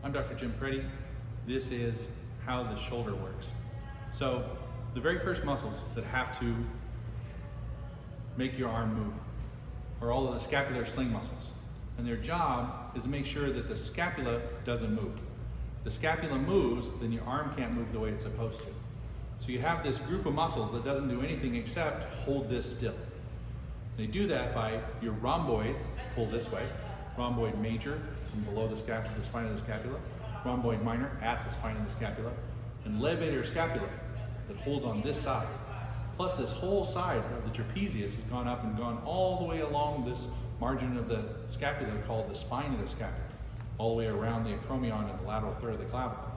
I'm Dr. Jim Preddy. This is how the shoulder works. So the very first muscles that have to make your arm move are all of the scapular sling muscles. And their job is to make sure that the scapula doesn't move. If the scapula moves, then your arm can't move the way it's supposed to. So you have this group of muscles that doesn't do anything except hold this still. They do that by your rhomboids, pull this way, rhomboid major from below the scapula, the spine of the scapula, rhomboid minor at the spine of the scapula, and levator scapulae that holds on this side. Plus this whole side of the trapezius has gone up and gone all the way along this margin of the scapula called the spine of the scapula, all the way around the acromion and the lateral third of the clavicle.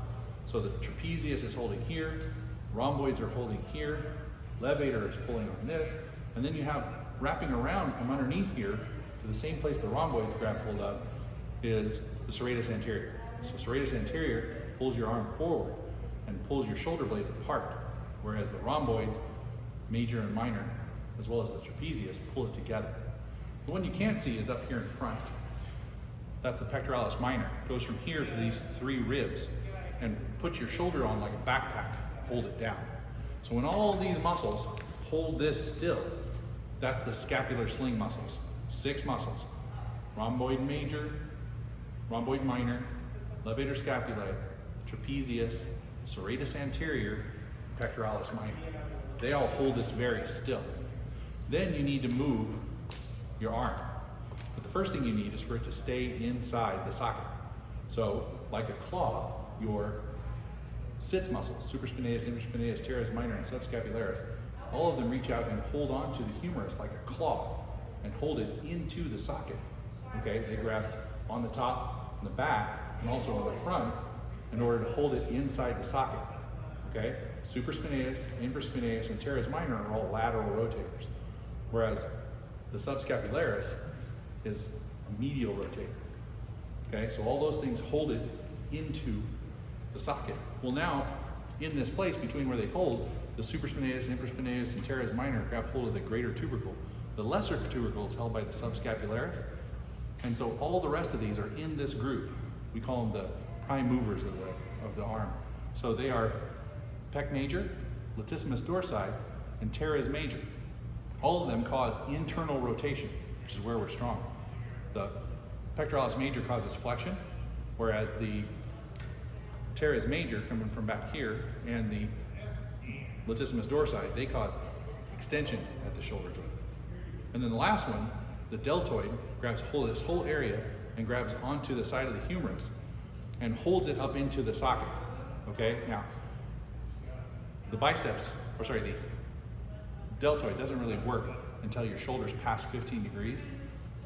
So the trapezius is holding here, rhomboids are holding here, levator is pulling on this, and then you have wrapping around from underneath here to the same place the rhomboids grab hold of is the serratus anterior. So serratus anterior pulls your arm forward and pulls your shoulder blades apart, whereas the rhomboids, major and minor, as well as the trapezius, pull it together. The one you can't see is up here in front. That's the pectoralis minor. It goes from here to these three ribs and put your shoulder on like a backpack, hold it down. So when all these muscles hold this still, that's the scapular sling muscles. 6 muscles: rhomboid major, rhomboid minor, levator scapulae, trapezius, serratus anterior, pectoralis minor. They all hold this very still. Then you need to move your arm. But the first thing you need is for it to stay inside the socket. So like a claw, your sits muscles, supraspinatus, infraspinatus, teres minor, and subscapularis, all of them reach out and hold on to the humerus like a claw and hold it into the socket. Okay, they grab on the top, on the back, and also on the front in order to hold it inside the socket. Okay, supraspinatus, infraspinatus, and teres minor are all lateral rotators, whereas the subscapularis is a medial rotator. Okay, so all those things hold it into the socket. Well, now in this place between where they hold, the supraspinatus, infraspinatus, and teres minor grab hold of the greater tubercle. The lesser tubercle is held by the subscapularis, and so all the rest of these are in this group. We call them the prime movers of the arm. So they are pec major, latissimus dorsi, and teres major. All of them cause internal rotation, which is where we're strong. The pectoralis major causes flexion, whereas the teres major, coming from back here, and the latissimus dorsi, they cause extension at the shoulder joint. And then the last one, the deltoid, grabs hold of this whole area and grabs onto the side of the humerus and holds it up into the socket. Okay, now the deltoid doesn't really work until your shoulder's past 15 degrees.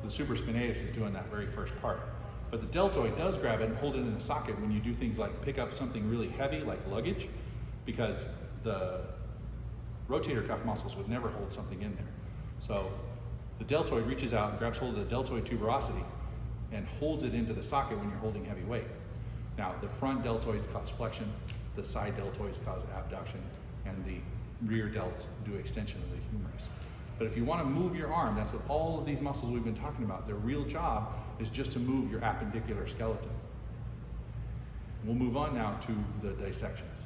The supraspinatus is doing that very first part. But the deltoid does grab it and hold it in the socket when you do things like pick up something really heavy like luggage, because the rotator cuff muscles would never hold something in there. So the deltoid reaches out and grabs hold of the deltoid tuberosity and holds it into the socket when you're holding heavy weight. Now, the front deltoids cause flexion, the side deltoids cause abduction, and the rear delts do extension of the humerus. But if you want to move your arm, that's what all of these muscles we've been talking about, their real job is just to move your appendicular skeleton. We'll move on now to the dissections.